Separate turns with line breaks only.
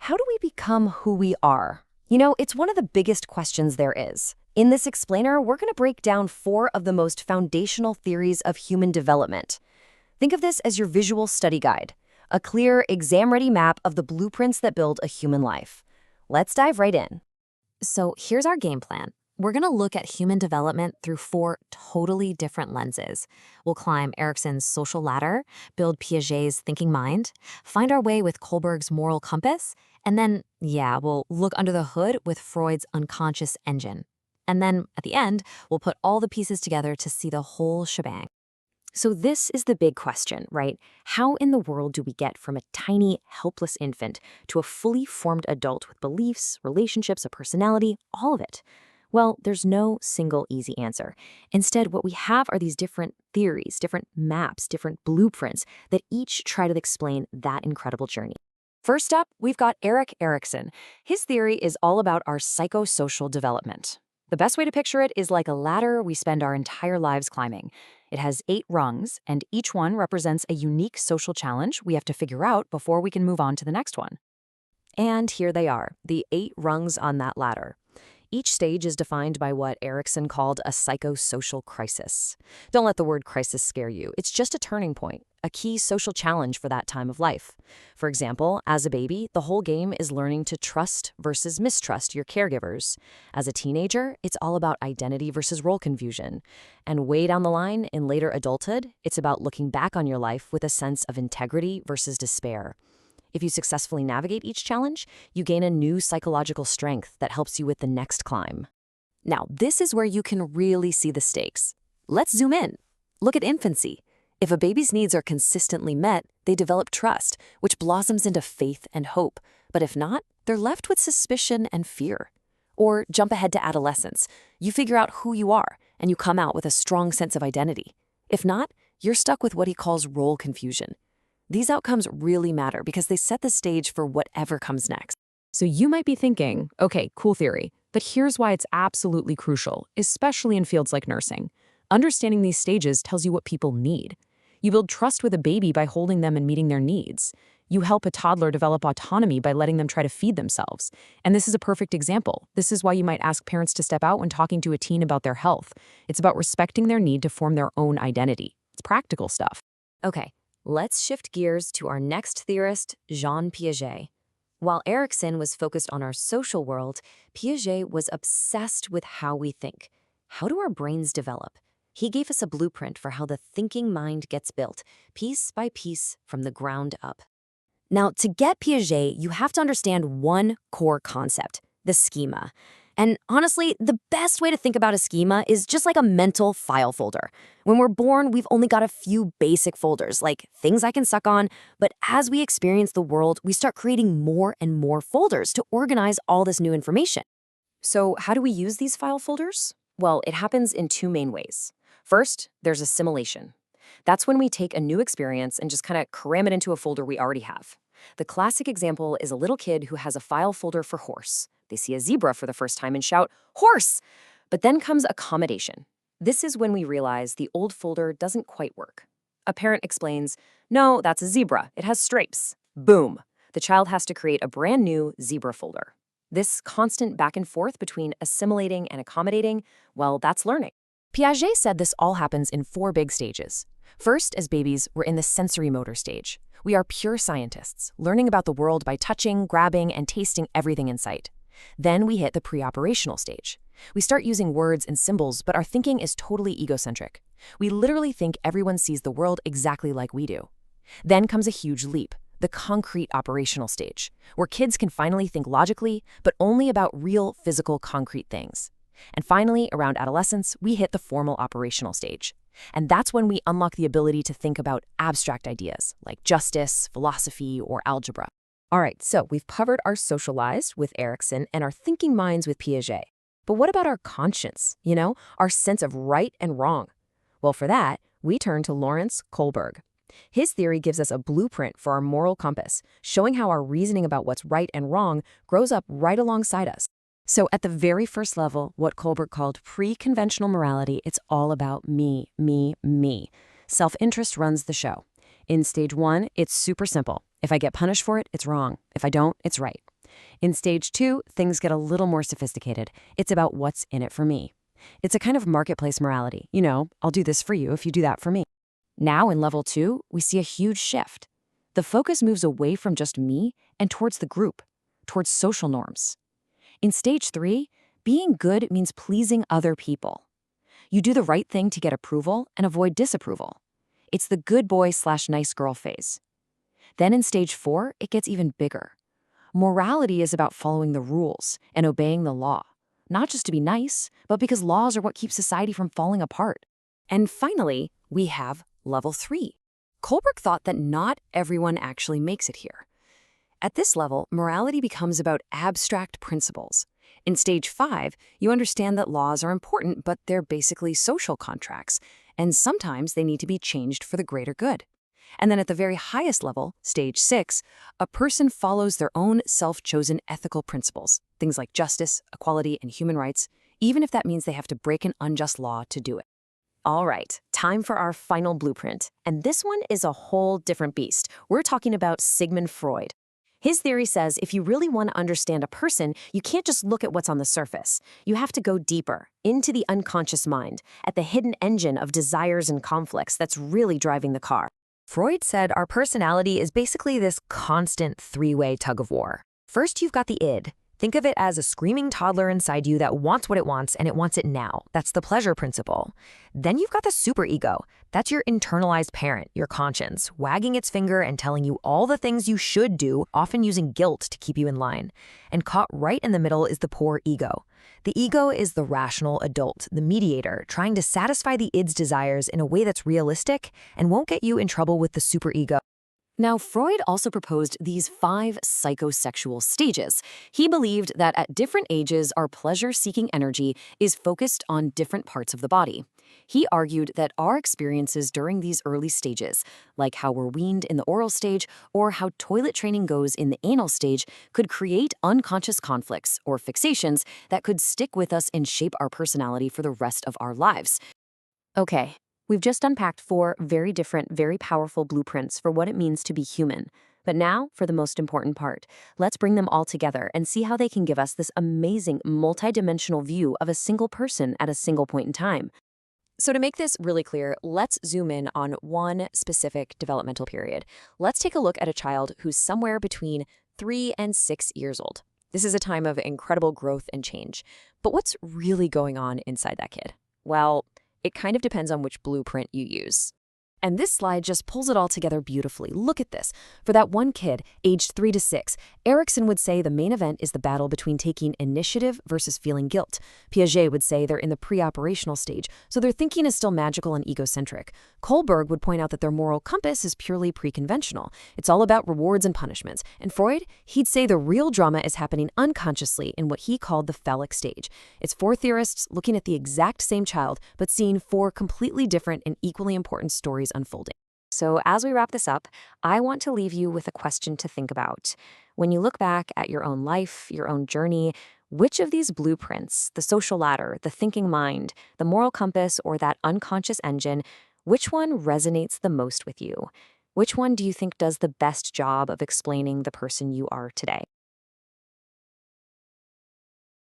How do we become who we are? It's one of the biggest questions there is. In this explainer, we're going to break down 4 of the most foundational theories of human development. Think of this as your visual study guide, a clear, exam-ready map of the blueprints that build a human life. Let's dive right in.
So here's our game plan. We're going to look at human development through 4 totally different lenses. We'll climb Erikson's social ladder, build Piaget's thinking mind, find our way with Kohlberg's moral compass, and then, we'll look under the hood with Freud's unconscious engine. And then, at the end, we'll put all the pieces together to see the whole shebang.
So this is the big question, right? How in the world do we get from a tiny, helpless infant to a fully formed adult with beliefs, relationships, a personality, all of it? Well, there's no single easy answer. Instead, what we have are these different theories, different maps, different blueprints that each try to explain that incredible journey. First up, we've got Erik Erikson. His theory is all about our psychosocial development. The best way to picture it is like a ladder we spend our entire lives climbing. It has 8 rungs, and each one represents a unique social challenge we have to figure out before we can move on to the next one. And here they are, the 8 rungs on that ladder. Each stage is defined by what Erikson called a psychosocial crisis. Don't let the word crisis scare you. It's just a turning point, a key social challenge for that time of life. For example, as a baby, the whole game is learning to trust versus mistrust your caregivers. As a teenager, it's all about identity versus role confusion. And way down the line, in later adulthood, it's about looking back on your life with a sense of integrity versus despair. If you successfully navigate each challenge, you gain a new psychological strength that helps you with the next climb. Now, this is where you can really see the stakes. Let's zoom in. Look at infancy. If a baby's needs are consistently met, they develop trust, which blossoms into faith and hope. But if not, they're left with suspicion and fear. Or jump ahead to adolescence. You figure out who you are, and you come out with a strong sense of identity. If not, you're stuck with what he calls role confusion. These outcomes really matter because they set the stage for whatever comes next.
So you might be thinking, okay, cool theory, but here's why it's absolutely crucial, especially in fields like nursing. Understanding these stages tells you what people need. You build trust with a baby by holding them and meeting their needs. You help a toddler develop autonomy by letting them try to feed themselves. And this is a perfect example. This is why you might ask parents to step out when talking to a teen about their health. It's about respecting their need to form their own identity. It's practical stuff.
Okay. Let's shift gears to our next theorist, Jean Piaget. While Erikson was focused on our social world, Piaget was obsessed with how we think. How do our brains develop? He gave us a blueprint for how the thinking mind gets built, piece by piece, from the ground up. Now, to get Piaget, you have to understand one core concept, the schema. And honestly, the best way to think about a schema is just like a mental file folder. When we're born, we've only got a few basic folders, like things I can suck on, but as we experience the world, we start creating more and more folders to organize all this new information. So how do we use these file folders? Well, it happens in 2 main ways. First, there's assimilation. That's when we take a new experience and just kind of cram it into a folder we already have. The classic example is a little kid who has a file folder for horse. They see a zebra for the first time and shout, "Horse!" But then comes accommodation. This is when we realize the old folder doesn't quite work. A parent explains, "No, that's a zebra. It has stripes." Boom! The child has to create a brand new zebra folder. This constant back and forth between assimilating and accommodating, well, that's learning. Piaget said this all happens in 4 big stages. First, as babies, we're in the sensory motor stage. We are pure scientists, learning about the world by touching, grabbing, and tasting everything in sight. Then we hit the pre-operational stage. We start using words and symbols, but our thinking is totally egocentric. We literally think everyone sees the world exactly like we do. Then comes a huge leap, the concrete operational stage, where kids can finally think logically, but only about real, physical, concrete things. And finally, around adolescence, we hit the formal operational stage. And that's when we unlock the ability to think about abstract ideas, like justice, philosophy, or algebra. All right, so we've covered our socialized with Erikson and our thinking minds with Piaget. But what about our conscience, our sense of right and wrong? Well, for that, we turn to Lawrence Kohlberg. His theory gives us a blueprint for our moral compass, showing how our reasoning about what's right and wrong grows up right alongside us. So at the very first level, what Kohlberg called pre-conventional morality, it's all about me, me, me. Self-interest runs the show. In stage 1, it's super simple. If I get punished for it, it's wrong. If I don't, it's right.
In stage 2, things get a little more sophisticated. It's about what's in it for me. It's a kind of marketplace morality. I'll do this for you if you do that for me. Now in level 2, we see a huge shift. The focus moves away from just me and towards the group, towards social norms. In stage 3, being good means pleasing other people. You do the right thing to get approval and avoid disapproval. It's the good boy/nice girl phase. Then in stage 4, it gets even bigger. Morality is about following the rules and obeying the law, not just to be nice, but because laws are what keep society from falling apart. And finally, we have level 3. Kohlberg thought that not everyone actually makes it here. At this level, morality becomes about abstract principles. In stage 5, you understand that laws are important, but they're basically social contracts, and sometimes they need to be changed for the greater good. And then at the very highest level, stage 6, a person follows their own self-chosen ethical principles, things like justice, equality, and human rights, even if that means they have to break an unjust law to do it.
All right, time for our final blueprint. And this one is a whole different beast. We're talking about Sigmund Freud. His theory says if you really want to understand a person, you can't just look at what's on the surface. You have to go deeper, into the unconscious mind, at the hidden engine of desires and conflicts that's really driving the car. Freud said our personality is basically this constant three-way tug of war. First, you've got the id. Think of it as a screaming toddler inside you that wants what it wants, and it wants it now. That's the pleasure principle. Then you've got the superego. That's your internalized parent, your conscience, wagging its finger and telling you all the things you should do, often using guilt to keep you in line. And caught right in the middle is the poor ego. The ego is the rational adult, the mediator, trying to satisfy the id's desires in a way that's realistic and won't get you in trouble with the superego. Now, Freud also proposed these 5 psychosexual stages. He believed that at different ages, our pleasure-seeking energy is focused on different parts of the body. He argued that our experiences during these early stages, like how we're weaned in the oral stage or how toilet training goes in the anal stage, could create unconscious conflicts or fixations that could stick with us and shape our personality for the rest of our lives. Okay. We've just unpacked 4 very different, very powerful blueprints for what it means to be human. But now, for the most important part, let's bring them all together and see how they can give us this amazing, multidimensional view of a single person at a single point in time. So to make this really clear, let's zoom in on one specific developmental period. Let's take a look at a child who's somewhere between 3 and 6 years old. This is a time of incredible growth and change. But what's really going on inside that kid? Well, it kind of depends on which blueprint you use. And this slide just pulls it all together beautifully. Look at this. For that one kid, aged 3 to 6, Erikson would say the main event is the battle between taking initiative versus feeling guilt. Piaget would say they're in the pre-operational stage, so their thinking is still magical and egocentric. Kohlberg would point out that their moral compass is purely pre-conventional. It's all about rewards and punishments. And Freud, he'd say the real drama is happening unconsciously in what he called the phallic stage. It's 4 theorists looking at the exact same child, but seeing 4 completely different and equally important stories unfolding. So as we wrap this up, I want to leave you with a question to think about. When you look back at your own life, your own journey, which of these blueprints, the social ladder, the thinking mind, the moral compass, or that unconscious engine, which one resonates the most with you? Which one do you think does the best job of explaining the person you are today?